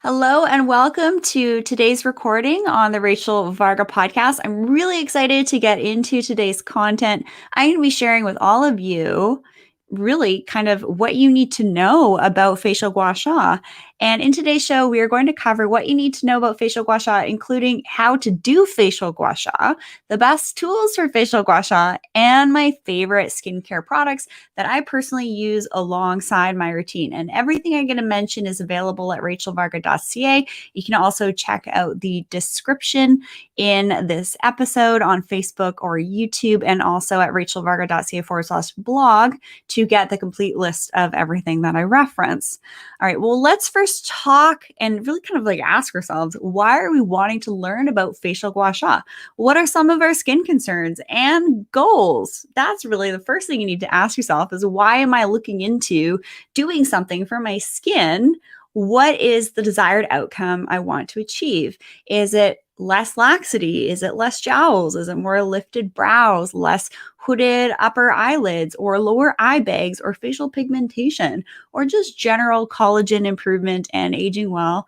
Hello and welcome to today's recording on the Rachel Varga podcast. I'm really excited to get into today's content. I'm going to be sharing with all of you really kind of what you need to know about facial gua sha. And in today's show, we are going to cover what you need to know about facial gua sha, including how to do facial gua sha, the best tools for facial gua sha, and my favorite skincare products that I personally use alongside my routine. And everything I'm going to mention is available at rachelvarga.ca. You can also check out the description in this episode on Facebook or YouTube, and also at rachelvarga.ca/blog to get the complete list of everything that I reference. All right, well, let's first talk and really kind of like ask ourselves, why are we wanting to learn about facial gua sha? What are some of our skin concerns and goals? That's really the first thing you need to ask yourself is, why am I looking into doing something for my skin? What is the desired outcome I want to achieve? Is it less laxity? Is it less jowls? Is it more lifted brows, less hooded upper eyelids, or lower eye bags, or facial pigmentation, or just general collagen improvement and aging well,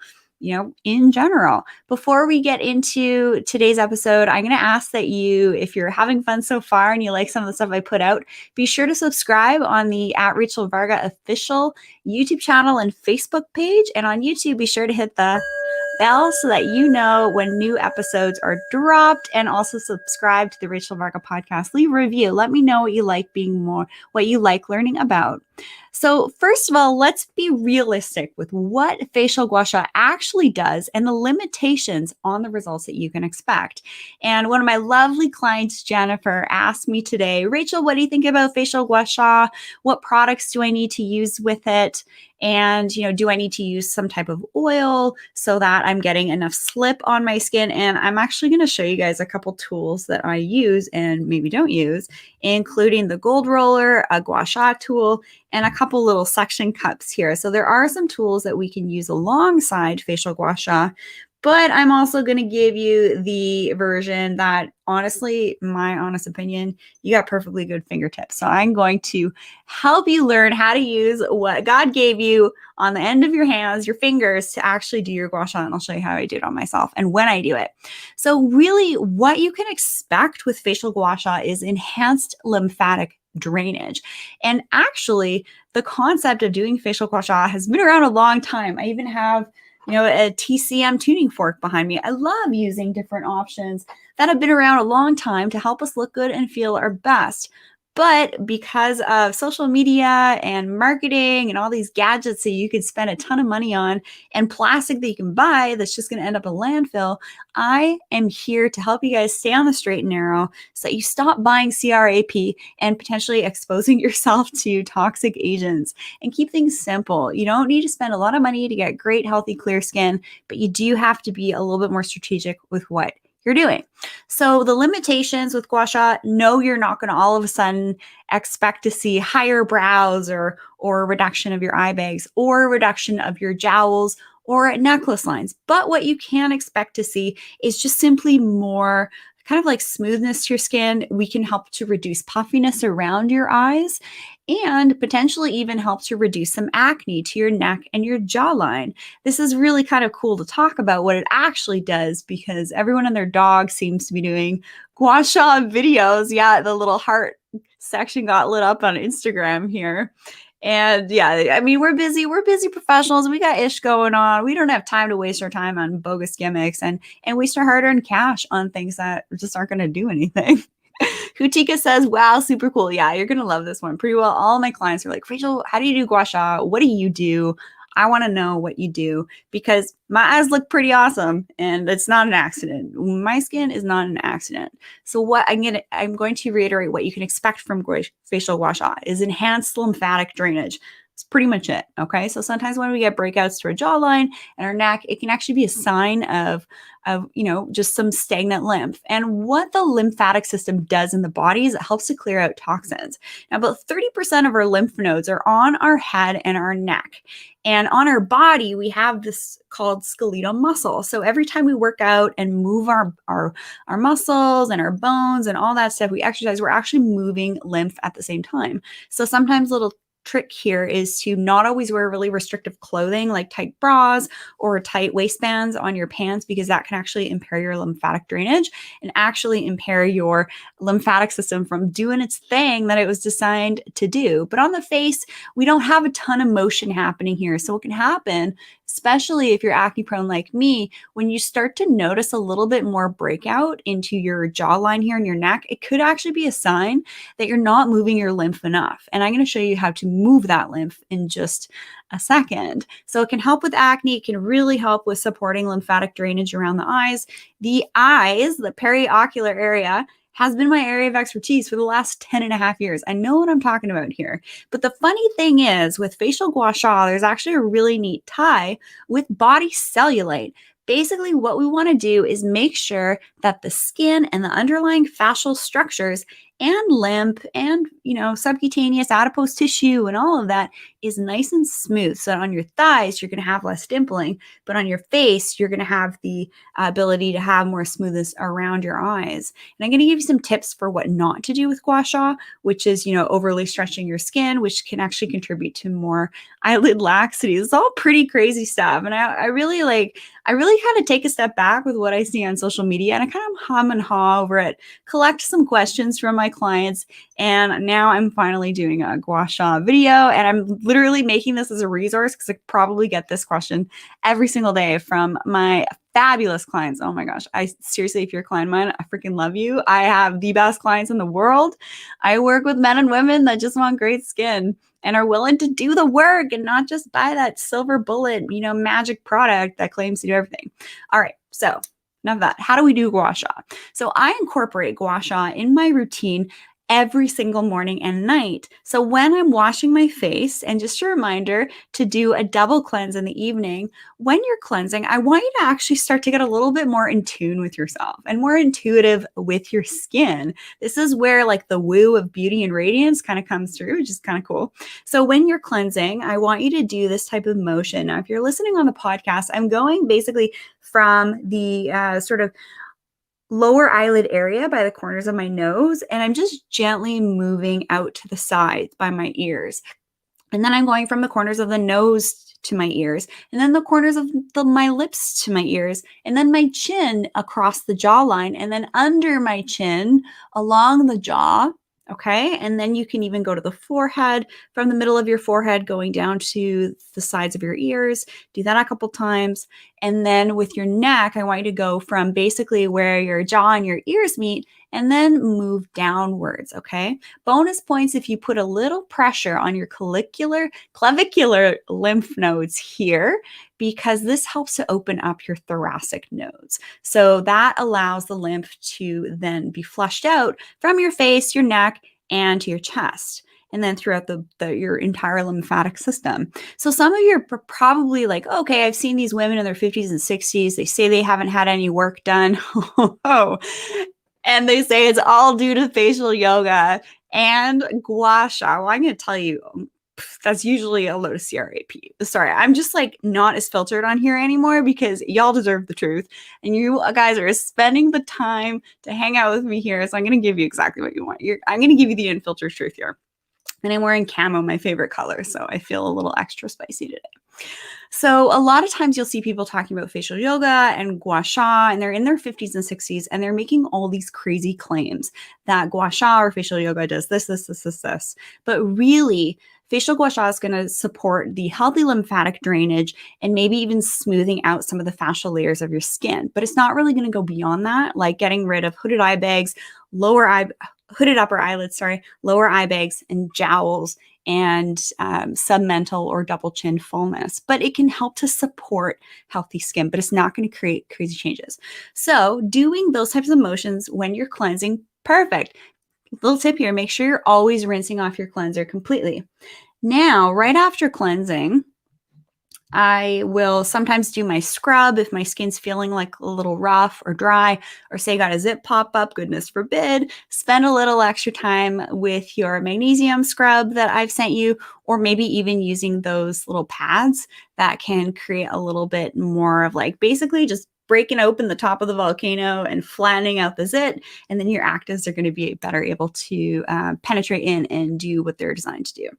in general? Before we get into today's episode, I'm going to ask that you, if you're having fun so far and you like some of the stuff I put out, be sure to subscribe on the at Rachel Varga official YouTube channel and Facebook page. And on YouTube, be sure to hit the bell so that you know when new episodes are dropped, and also subscribe to the Rachel Varga podcast. Leave a review. Let me know what you like learning about. So first of all, let's be realistic with what facial gua sha actually does and the limitations on the results that you can expect. And one of my lovely clients, Jennifer, asked me today, Rachel, what do you think about facial gua sha? What products do I need to use with it? And, do I need to use some type of oil so that I'm getting enough slip on my skin? And I'm actually going to show you guys a couple tools that I use and maybe don't use, including the gold roller, a gua sha tool, and a couple little suction cups here. So there are some tools that we can use alongside facial gua sha, but I'm also going to give you the version that, honestly, my honest opinion, you got perfectly good fingertips. So I'm going to help you learn how to use what God gave you on the end of your hands, your fingers, to actually do your gua sha. And I'll show you how I do it on myself and when I do it. So really, what you can expect with facial gua sha is enhanced lymphatic drainage. And actually, the concept of doing facial gua sha has been around a long time. I even have a TCM tuning fork behind me. I love using different options that have been around a long time to help us look good and feel our best. But because of social media and marketing and all these gadgets that you could spend a ton of money on, and plastic that you can buy that's just going to end up in landfill, I am here to help you guys stay on the straight and narrow so that you stop buying CRAP and potentially exposing yourself to toxic agents, and keep things simple. You don't need to spend a lot of money to get great, healthy, clear skin, but you do have to be a little bit more strategic with what you're doing. So the limitations with gua sha, no, you're not going to all of a sudden expect to see higher brows or a reduction of your eye bags or a reduction of your jowls or necklace lines. But what you can expect to see is just simply more kind of like smoothness to your skin. We can help to reduce puffiness around your eyes, and potentially even help to reduce some acne to your neck and your jawline. This is really kind of cool to talk about what it actually does, because everyone and their dog seems to be doing gua sha videos. Yeah, the little heart section got lit up on Instagram here. And yeah, I mean, we're busy professionals. We got ish going on. We don't have time to waste our time on bogus gimmicks and waste our hard-earned cash on things that just aren't going to do anything. Hutika says, wow, super cool. Yeah, you're going to love this one. Pretty well, all my clients are like, Rachel, how do you do gua sha? What do you do? I want to know what you do, because my eyes look pretty awesome and it's not an accident. My skin is not an accident. So what I'm going to reiterate what you can expect from facial gua sha is enhanced lymphatic drainage. That's pretty much it. Okay. So sometimes when we get breakouts to our jawline and our neck, it can actually be a sign of just some stagnant lymph. And what the lymphatic system does in the body is it helps to clear out toxins. Now, about 30% of our lymph nodes are on our head and our neck. And on our body, we have this called skeletal muscle. So every time we work out and move our muscles and our bones and all that stuff, we exercise, we're actually moving lymph at the same time. So sometimes little trick here is to not always wear really restrictive clothing like tight bras or tight waistbands on your pants, because that can actually impair your lymphatic drainage and actually impair your lymphatic system from doing its thing that it was designed to do. But on the face, we don't have a ton of motion happening here. So what can happen, especially if you're acne prone like me, when you start to notice a little bit more breakout into your jawline here in your neck, it could actually be a sign that you're not moving your lymph enough. And I'm going to show you how to move that lymph in just a second. So it can help with acne. It can really help with supporting lymphatic drainage around the eyes. The eyes, the periocular area, has been my area of expertise for the last 10 and a half years. I know what I'm talking about here. But the funny thing is, with facial gua sha, there's actually a really neat tie with body cellulite. Basically, what we want to do is make sure that the skin and the underlying fascial structures and lymph and, subcutaneous adipose tissue and all of that is nice and smooth. So on your thighs, you're going to have less dimpling, but on your face, you're going to have the ability to have more smoothness around your eyes. And I'm going to give you some tips for what not to do with gua sha, which is, overly stretching your skin, which can actually contribute to more eyelid laxity. It's all pretty crazy stuff. And I really kind of take a step back with what I see on social media, and I kind of hum and haw over it, collect some questions from my clients, and now I'm finally doing a gua sha video, and I'm literally making this as a resource because I probably get this question every single day from my fabulous clients. Oh my gosh. Seriously, if you're a client of mine, I freaking love you. I have the best clients in the world. I work with men and women that just want great skin and are willing to do the work and not just buy that silver bullet, magic product that claims to do everything. All right. So enough of that. How do we do gua sha? So I incorporate gua sha in my routine every single morning and night. So when I'm washing my face, and just a reminder to do a double cleanse in the evening, when you're cleansing, I want you to actually start to get a little bit more in tune with yourself and more intuitive with your skin. This is where like the woo of beauty and radiance kind of comes through, which is kind of cool. So when you're cleansing, I want you to do this type of motion. Now, if you're listening on the podcast, I'm going basically from the sort of lower eyelid area by the corners of my nose, and I'm just gently moving out to the sides by my ears. And then I'm going from the corners of the nose to my ears, and then the corners of my lips to my ears, and then my chin across the jawline, and then under my chin along the jaw. Okay. And then you can even go to the forehead, from the middle of your forehead going down to the sides of your ears. Do that a couple times. And then with your neck, I want you to go from basically where your jaw and your ears meet and then move downwards. Okay. Bonus points if you put a little pressure on your clavicular lymph nodes here, because this helps to open up your thoracic nodes. So that allows the lymph to then be flushed out from your face, your neck, and to your chest, and then throughout your entire lymphatic system. So some of you are probably like, okay, I've seen these women in their 50s and 60s. They say they haven't had any work done. And they say it's all due to facial yoga and gua sha. Well, I'm going to tell you, that's usually a low CRAP. Sorry, I'm just like not as filtered on here anymore because y'all deserve the truth. And you guys are spending the time to hang out with me here. So I'm going to give you exactly what you want. I'm going to give you the unfiltered truth here. And I'm wearing camo, my favorite color. So I feel a little extra spicy today. So a lot of times you'll see people talking about facial yoga and gua sha, and they're in their 50s and 60s, and they're making all these crazy claims that gua sha or facial yoga does this. But really, facial gua sha is going to support the healthy lymphatic drainage and maybe even smoothing out some of the fascial layers of your skin. But it's not really going to go beyond that, like getting rid of hooded eye bags, hooded upper eyelids, lower eye bags, and jowls, and submental or double chin fullness. But it can help to support healthy skin, but it's not going to create crazy changes. So doing those types of motions when you're cleansing, perfect. Little tip here, make sure you're always rinsing off your cleanser completely. Now, right after cleansing, I will sometimes do my scrub if my skin's feeling like a little rough or dry, or say got a zit pop up, goodness forbid. Spend a little extra time with your magnesium scrub that I've sent you, or maybe even using those little pads that can create a little bit more of like basically just breaking open the top of the volcano and flattening out the zit, and then your actives are going to be better able to penetrate in and do what they're designed to do.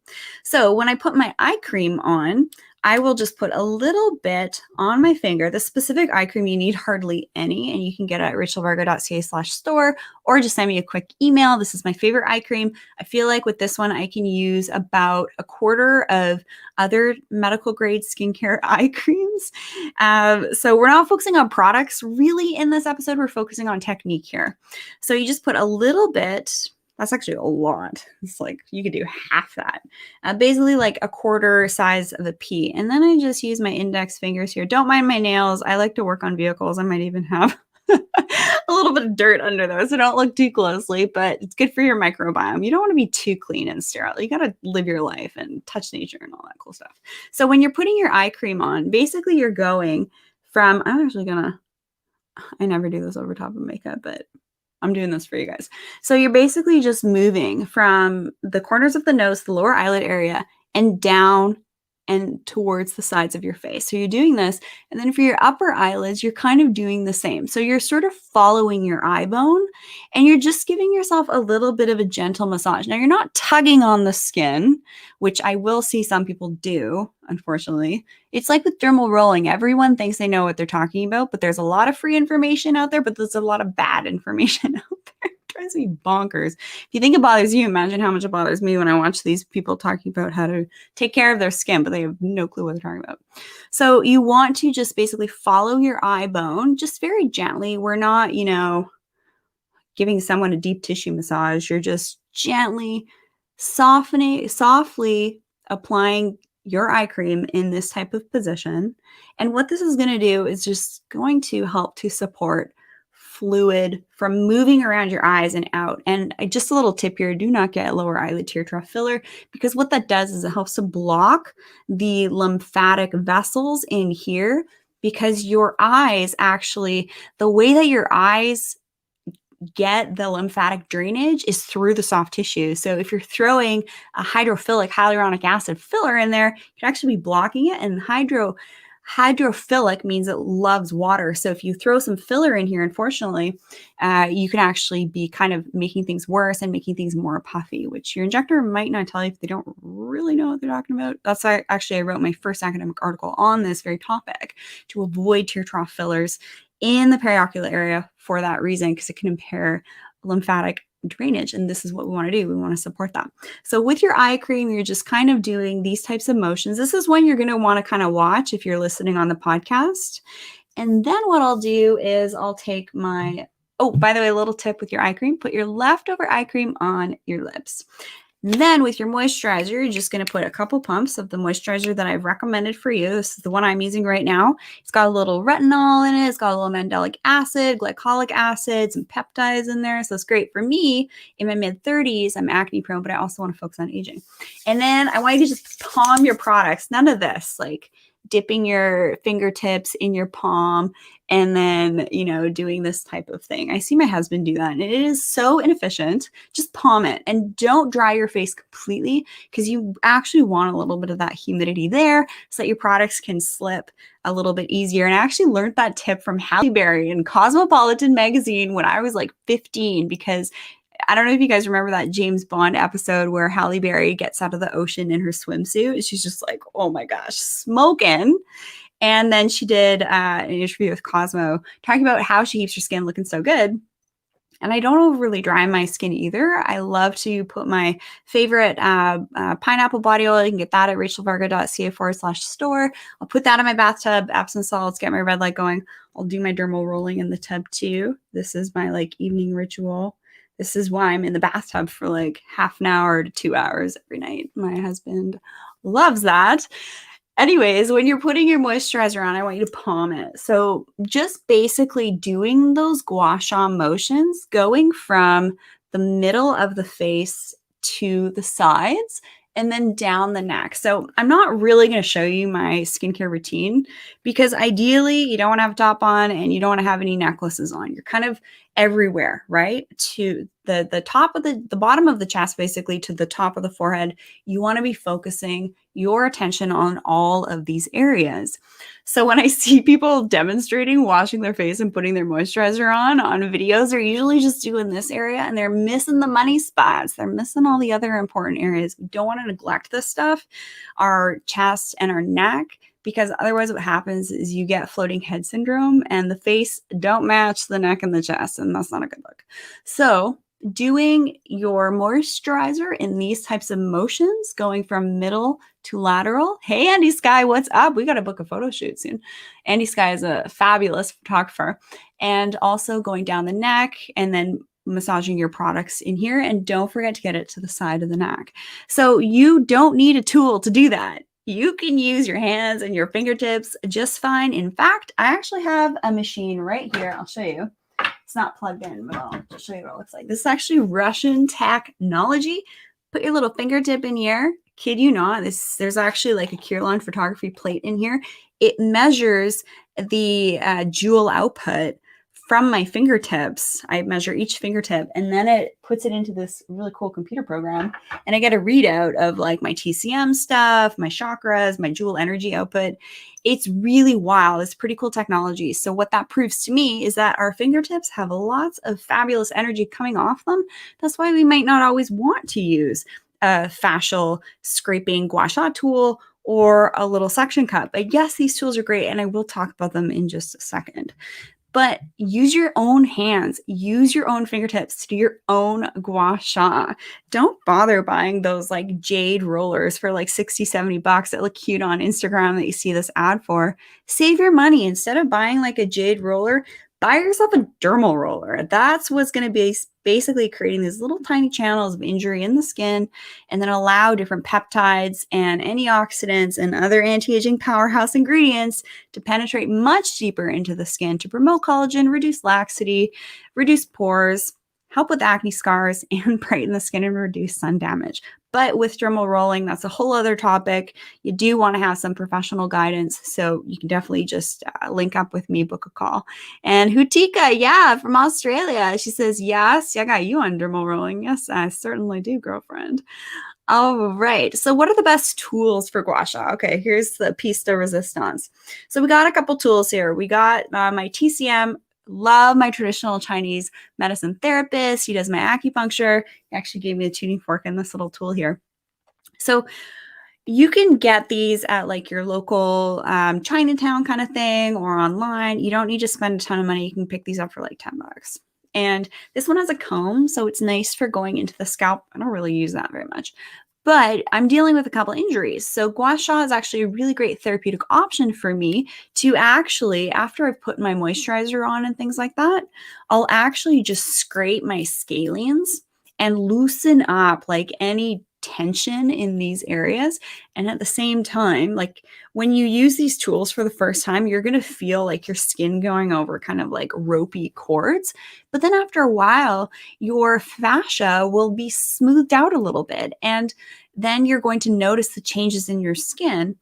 So when I put my eye cream on, I will just put a little bit on my finger. The specific eye cream, you need hardly any, and you can get it at rachelvarga.ca/store, or just send me a quick email. This is my favorite eye cream. I feel like with this one, I can use about a quarter of other medical grade skincare eye creams. So we're not focusing on products really in this episode. We're focusing on technique here. So you just put a little bit. That's actually a lot. It's like you could do half that. Basically like a quarter size of a pea. And then I just use my index fingers here. Don't mind my nails. I like to work on vehicles. I might even have a little bit of dirt under those, so don't look too closely, but it's good for your microbiome. You don't want to be too clean and sterile. You got to live your life and touch nature and all that cool stuff. So when you're putting your eye cream on, basically you're going from, I never do this over top of makeup, but I'm doing this for you guys. So you're basically just moving from the corners of the nose, the lower eyelid area, and down and towards the sides of your face. So you're doing this. And then for your upper eyelids, you're kind of doing the same. So you're sort of following your eye bone, and you're just giving yourself a little bit of a gentle massage. Now, you're not tugging on the skin, which I will see some people do, unfortunately. It's like with dermal rolling. Everyone thinks they know what they're talking about, but there's a lot of free information out there, but there's a lot of bad information out there. It drives me bonkers. If you think it bothers you, imagine how much it bothers me when I watch these people talking about how to take care of their skin, but they have no clue what they're talking about. So you want to just basically follow your eye bone, just very gently. We're not, giving someone a deep tissue massage. You're just gently softly applying your eye cream in this type of position. And what this is going to do is just going to help to support fluid from moving around your eyes and out. And just a little tip here, do not get lower eyelid tear trough filler, because what that does is it helps to block the lymphatic vessels in here, because your eyes actually, the way that your eyes get the lymphatic drainage is through the soft tissue. So if you're throwing a hydrophilic hyaluronic acid filler in there, you'd actually be blocking it. And hydrophilic means it loves water. So if you throw some filler in here, unfortunately, you can actually be kind of making things worse and making things more puffy, which your injector might not tell you if they don't really know what they're talking about. That's why I wrote my first academic article on this very topic, to avoid tear trough fillers in the periocular area for that reason, because it can impair lymphatic drainage. And this is what we want to do. We want to support that. So with your eye cream, you're just kind of doing these types of motions. This is one you're going to want to kind of watch if you're listening on the podcast. And then what I'll do is I'll take my, oh, by the way, a little tip with your eye cream, put your leftover eye cream on your lips. Then with your moisturizer, you're just going to put a couple pumps of the moisturizer that I've recommended for you. This is the one I'm using right now. It's got a little retinol in it. It's got a little mandelic acid, glycolic acid, some peptides in there. So it's great for me in my mid-30s. I'm acne prone, but I also want to focus on aging. And then I want you to just palm your products. None of this, like dipping your fingertips in your palm and then, doing this type of thing. I see my husband do that, and it is so inefficient. Just palm it and don't dry your face completely, because you actually want a little bit of that humidity there so that your products can slip a little bit easier. And I actually learned that tip from Halle Berry in Cosmopolitan magazine when I was like 15, because I don't know if you guys remember that James Bond episode where Halle Berry gets out of the ocean in her swimsuit. She's just like, oh my gosh, smoking. And then she did an interview with Cosmo talking about how she keeps her skin looking so good. And I don't overly dry my skin either. I love to put my favorite pineapple body oil. You can get that at rachelvarga.ca/store. I'll put that in my bathtub, Epsom salts, get my red light going. I'll do my dermal rolling in the tub too. This is my evening ritual. This is why I'm in the bathtub for half an hour to 2 hours every night. My husband loves that. Anyways, when you're putting your moisturizer on, I want you to palm it. So just basically doing those gua sha motions, going from the middle of the face to the sides and then down the neck. So I'm not really going to show you my skincare routine, because ideally you don't want to have a top on and you don't want to have any necklaces on. You're kind of everywhere, right? To the top of the bottom of the chest, basically to the top of the forehead. You want to be focusing your attention on all of these areas. So when I see people demonstrating washing their face and putting their moisturizer on videos, they're usually just doing this area and they're missing the money spots. They're missing all the other important areas. We don't want to neglect this stuff, our chest and our neck, because otherwise what happens is you get floating head syndrome and the face don't match the neck and the chest, and that's not a good look. So doing your moisturizer in these types of motions, going from middle to lateral. Hey, Andy Sky, what's up? We got to book a photo shoot soon. Andy Sky is a fabulous photographer. And also going down the neck and then massaging your products in here. And don't forget to get it to the side of the neck. So you don't need a tool to do that. You can use your hands and your fingertips just fine. In fact, I actually have a machine right here. I'll show you. It's not plugged in, but I'll just show you what it looks like. This is actually Russian technology. Put your little fingertip in here. Kid you not, there's actually like a Curline photography plate in here. It measures the joule output from my fingertips. I measure each fingertip and then it puts it into this really cool computer program. And I get a readout of like my TCM stuff, my chakras, my joule energy output. It's really wild. It's pretty cool technology. So what that proves to me is that our fingertips have lots of fabulous energy coming off them. That's why we might not always want to use a fascial scraping gua sha tool or a little suction cup. But yes, these tools are great, and I will talk about them in just a second. But use your own hands, use your own fingertips to do your own gua sha. Don't bother buying those like jade rollers for like 60, 70 bucks that look cute on Instagram that you see this ad for. Save your money. Instead of buying like a jade roller, buy yourself a dermal roller. That's what's going to be basically creating these little tiny channels of injury in the skin, and then allow different peptides and antioxidants and other anti-aging powerhouse ingredients to penetrate much deeper into the skin to promote collagen, reduce laxity, reduce pores, help with acne scars, and brighten the skin and reduce sun damage. But with dermal rolling, that's a whole other topic. You do want to have some professional guidance, so you can definitely just link up with me, book a call. And Hutika, yeah, from Australia, she says, yes, I got you on dermal rolling. Yes, I certainly do, girlfriend. All right. So what are the best tools for gua sha? Okay, here's the piece de resistance. So we got a couple tools here. We got my TCM. Love my traditional Chinese medicine therapist. He does my acupuncture. He actually gave me a tuning fork and this little tool here. So you can get these at like your local Chinatown kind of thing or online. You don't need to spend a ton of money. You can pick these up for like 10 bucks. And this one has a comb, so it's nice for going into the scalp. I don't really use that very much. But I'm dealing with a couple injuries. So gua sha is actually a really great therapeutic option for me to actually, after I've put my moisturizer on and things like that, I'll actually just scrape my scalenes and loosen up like any tension in these areas. And at the same time, like when you use these tools for the first time, you're going to feel like your skin going over kind of like ropey cords. But then after a while, your fascia will be smoothed out a little bit. And then you're going to notice the changes in your skin.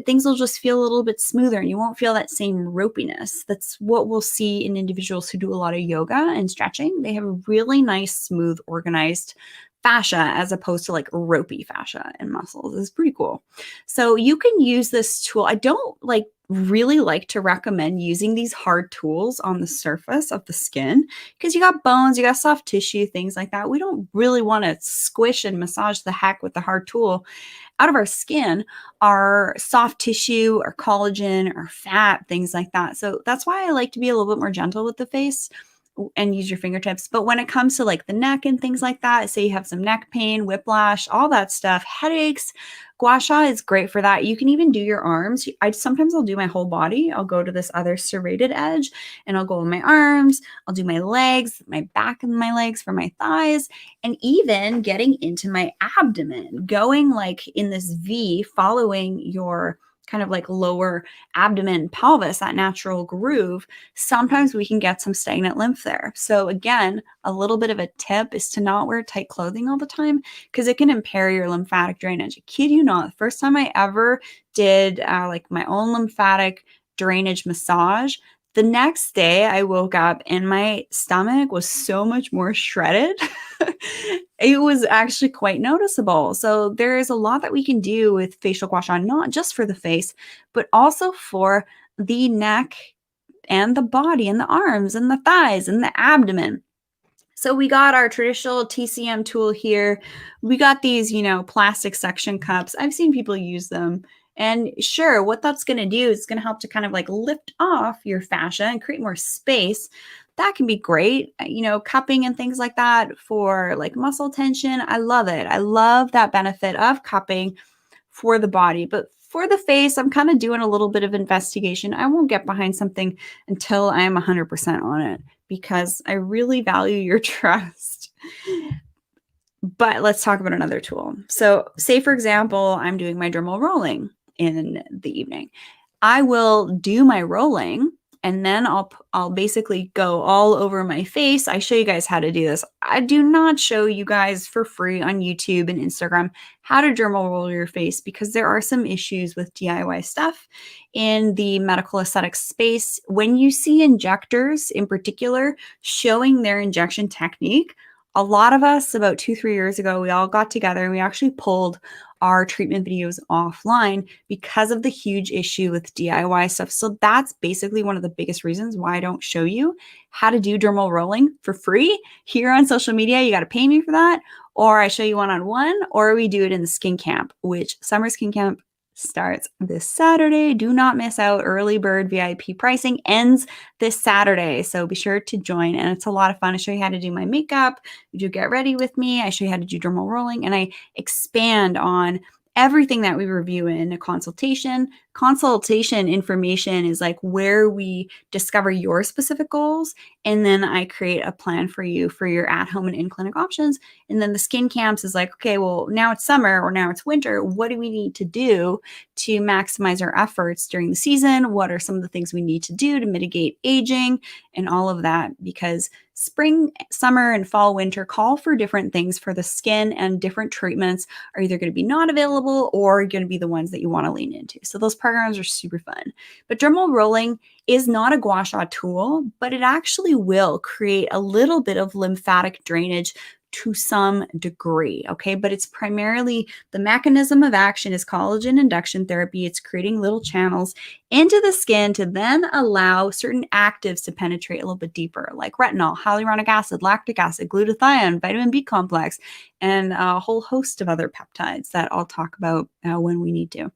Things will just feel a little bit smoother and you won't feel that same ropiness. That's what we'll see in individuals who do a lot of yoga and stretching. They have a really nice, smooth, organized fascia as opposed to like ropey fascia and muscles. It's pretty cool. So you can use this tool. I don't really like to recommend using these hard tools on the surface of the skin because you got bones, you got soft tissue, things like that. We don't really want to squish and massage the heck with the hard tool out of our skin, our soft tissue, our collagen, our fat, things like that. So that's why I like to be a little bit more gentle with the face and use your fingertips. But when it comes to like the neck and things like that, say you have some neck pain, whiplash, all that stuff, headaches, gua sha is great for that. You can even do your arms. Sometimes I'll do my whole body. I'll go to this other serrated edge and I'll go on my arms. I'll do my legs, my back and my legs for my thighs, and even getting into my abdomen, going like in this V, following your kind of like lower abdomen, pelvis, that natural groove. Sometimes we can get some stagnant lymph there. So again, a little bit of a tip is to not wear tight clothing all the time because it can impair your lymphatic drainage. I kid you not, the first time I ever did like my own lymphatic drainage massage, The next day, I woke up and my stomach was so much more shredded. It was actually quite noticeable. So there is a lot that we can do with facial gua sha, not just for the face, but also for the neck and the body and the arms and the thighs and the abdomen. So we got our traditional TCM tool here. We got these, plastic suction cups. I've seen people use them. And sure, what that's going to do is going to help to kind of like lift off your fascia and create more space. That can be great, cupping and things like that for like muscle tension. I love it. I love that benefit of cupping for the body. But for the face, I'm kind of doing a little bit of investigation. I won't get behind something until I am 100% on it because I really value your trust. But let's talk about another tool. So, say for example, I'm doing my dermal rolling in the evening. I will do my rolling and then I'll basically go all over my face. I show you guys how to do this. I do not show you guys for free on YouTube and Instagram how to dermal roll your face because there are some issues with DIY stuff in the medical aesthetics space. When you see injectors in particular showing their injection technique, a lot of us about 2-3 years ago, we all got together and we actually pulled our treatment videos offline because of the huge issue with DIY stuff. So that's basically one of the biggest reasons why I don't show you how to do dermal rolling for free here on social media. You got to pay me for that, or I show you one-on-one, or we do it in the skin camp, which summer skin camp starts this Saturday. Do not miss out. Early bird VIP pricing ends this Saturday. So be sure to join. And it's a lot of fun. I show you how to do my makeup. You do get ready with me. I show you how to do dermal rolling and I expand on everything that we review in a consultation. Consultation information is like where we discover your specific goals. And then I create a plan for you for your at-home and in-clinic options. And then the skin camps is like, okay, well, now it's summer or now it's winter. What do we need to do to maximize our efforts during the season? What are some of the things we need to do to mitigate aging and all of that? Because spring, summer, and fall, winter call for different things for the skin, and different treatments are either going to be not available or going to be the ones that you want to lean into. So those programs are super fun. But dermal rolling is not a gua sha tool, but it actually will create a little bit of lymphatic drainage to some degree, okay? But it's primarily the mechanism of action is collagen induction therapy. It's creating little channels into the skin to then allow certain actives to penetrate a little bit deeper, like retinol, hyaluronic acid, lactic acid, glutathione, vitamin B complex, and a whole host of other peptides that I'll talk about when we need to.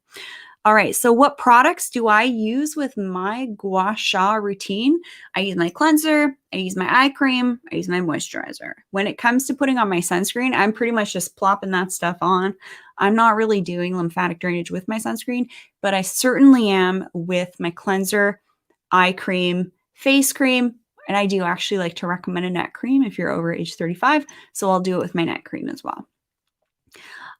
All right, so what products do I use with my Gua Sha routine? I use my cleanser, I use my eye cream, I use my moisturizer. When it comes to putting on my sunscreen, I'm pretty much just plopping that stuff on. I'm not really doing lymphatic drainage with my sunscreen, but I certainly am with my cleanser, eye cream, face cream, and I do actually like to recommend a neck cream if you're over age 35, so I'll do it with my neck cream as well.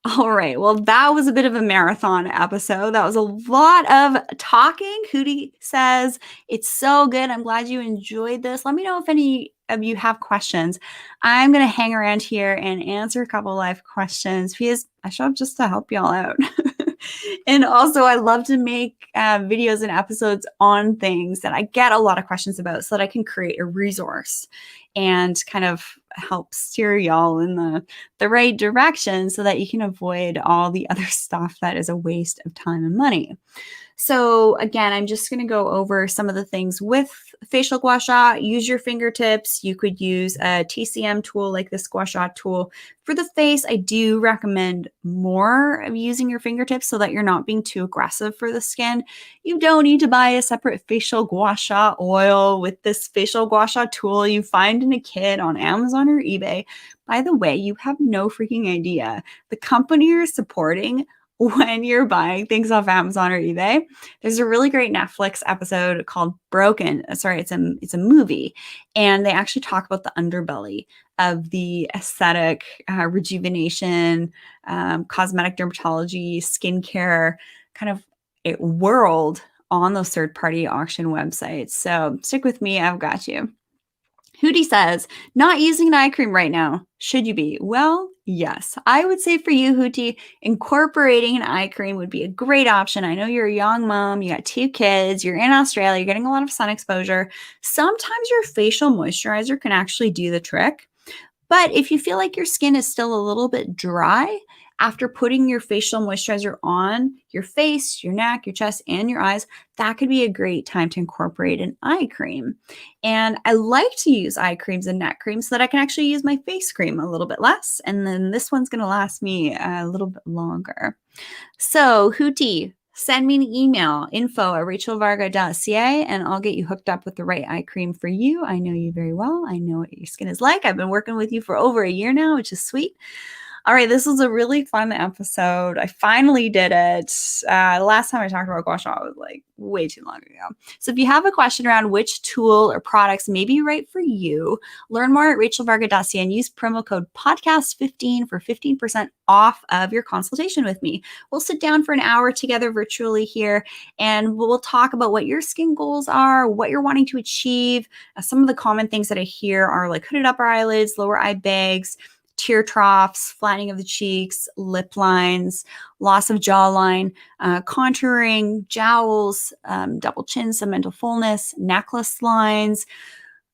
All right. Well, that was a bit of a marathon episode. That was a lot of talking. Hootie says it's so good. I'm glad you enjoyed this. Let me know if any of you have questions. I'm going to hang around here and answer a couple live questions because I show up just to help y'all out. And also, I love to make videos and episodes on things that I get a lot of questions about so that I can create a resource and kind of help steer y'all in the right direction so that you can avoid all the other stuff that is a waste of time and money. So again, I'm just going to go over some of the things with facial gua sha. Use your fingertips. You could use a TCM tool like this gua sha tool. For the face, I do recommend more of using your fingertips so that you're not being too aggressive for the skin. You don't need to buy a separate facial gua sha oil with this facial gua sha tool you find in a kit on Amazon or eBay. By the way, you have no freaking idea. The company you're supporting when you're buying things off Amazon or eBay. There's a really great Netflix episode called Broken. Sorry, it's a movie. And they actually talk about the underbelly of the aesthetic, rejuvenation, cosmetic dermatology, skincare kind of a world on those third-party auction websites. So stick with me. I've got you. Hootie says, not using an eye cream right now. Should you be? Well, yes. I would say for you, Hootie, incorporating an eye cream would be a great option. I know you're a young mom, you got 2 kids, you're in Australia, you're getting a lot of sun exposure. Sometimes your facial moisturizer can actually do the trick. But if you feel like your skin is still a little bit dry after putting your facial moisturizer on your face, your neck, your chest, and your eyes, that could be a great time to incorporate an eye cream. And I like to use eye creams and neck creams so that I can actually use my face cream a little bit less. And then this one's going to last me a little bit longer. So, Hootie, send me an email, info@rachelvarga.ca, and I'll get you hooked up with the right eye cream for you. I know you very well. I know what your skin is like. I've been working with you for over a year now, which is sweet. All right, this was a really fun episode. I finally did it. Last time I talked about gua sha was like way too long ago. So if you have a question around which tool or products may be right for you, learn more at rachelvarga.ca and use promo code podcast15 for 15% off of your consultation with me. We'll sit down for an hour together virtually here, and we'll talk about what your skin goals are, what you're wanting to achieve. Some of the common things that I hear are like hooded upper eyelids, lower eye bags, tear troughs, flattening of the cheeks, lip lines, loss of jawline, contouring, jowls, double chin, segmental fullness, necklace lines,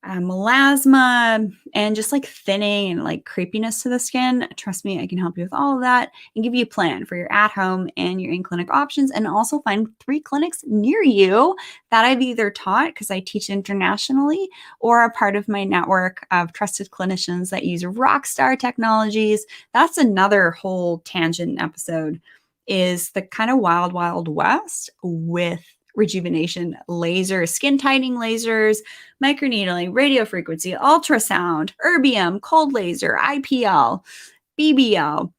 melasma, and just like thinning and like creepiness to the skin. Trust me, I can help you with all of that and give you a plan for your at-home and your in-clinic options, and also find 3 clinics near you that I've either taught because I teach internationally or are part of my network of trusted clinicians that use rockstar technologies. That's another whole tangent episode, is the kind of wild, wild west with rejuvenation lasers, skin tightening lasers, microneedling, radiofrequency, ultrasound, erbium, cold laser, IPL, BBL.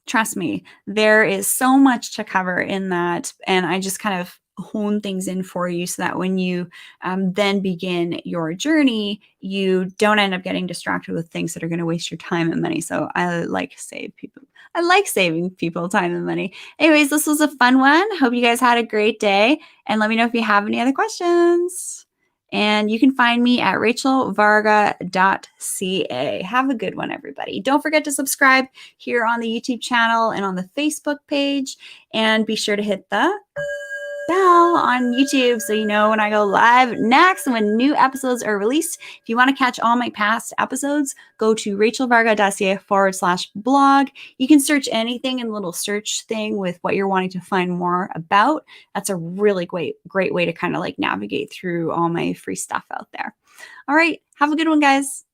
Trust me, there is so much to cover in that. And I just kind of hone things in for you so that when you then begin your journey, you don't end up getting distracted with things that are going to waste your time and money. So I like saving people time and money. Anyways, this was a fun one. Hope you guys had a great day, and let me know if you have any other questions. And you can find me at rachelvarga.ca. Have a good one, everybody. Don't forget to subscribe here on the YouTube channel and on the Facebook page. And be sure to hit the bell on YouTube so you know when I go live next and when new episodes are released. If you want to catch all my past episodes, go to rachelvarga.ca/blog. You can search anything in the little search thing with what you're wanting to find more about. That's a really great way to kind of like navigate through all my free stuff out there. All right. Have a good one, guys.